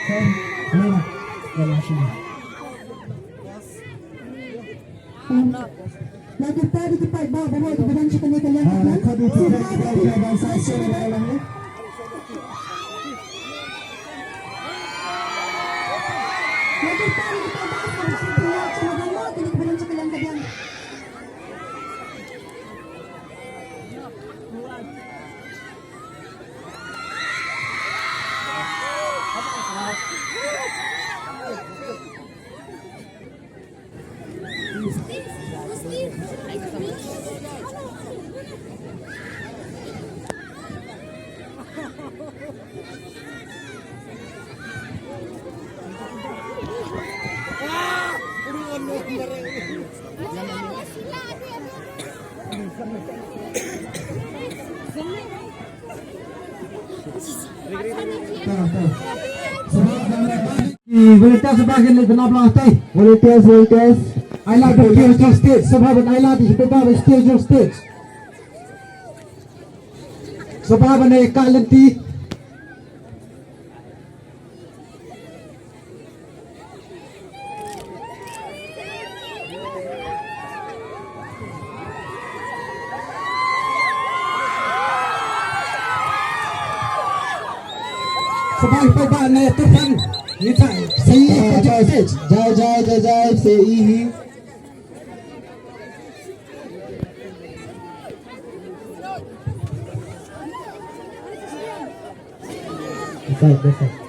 Lagi tadi cepat bawa kemudian kita ni kalian. Kadu kita bangsa Asia dalamnya. Lagi tadi kita bawa kemudian kita kalian. Volunteer sebagai kenapa lantai? Volunteers. I like the stage stage. Sebab I like the stage stage. Sebab ni kalenti. Sebab perbaan ni Tuhan. Kita jai sei besar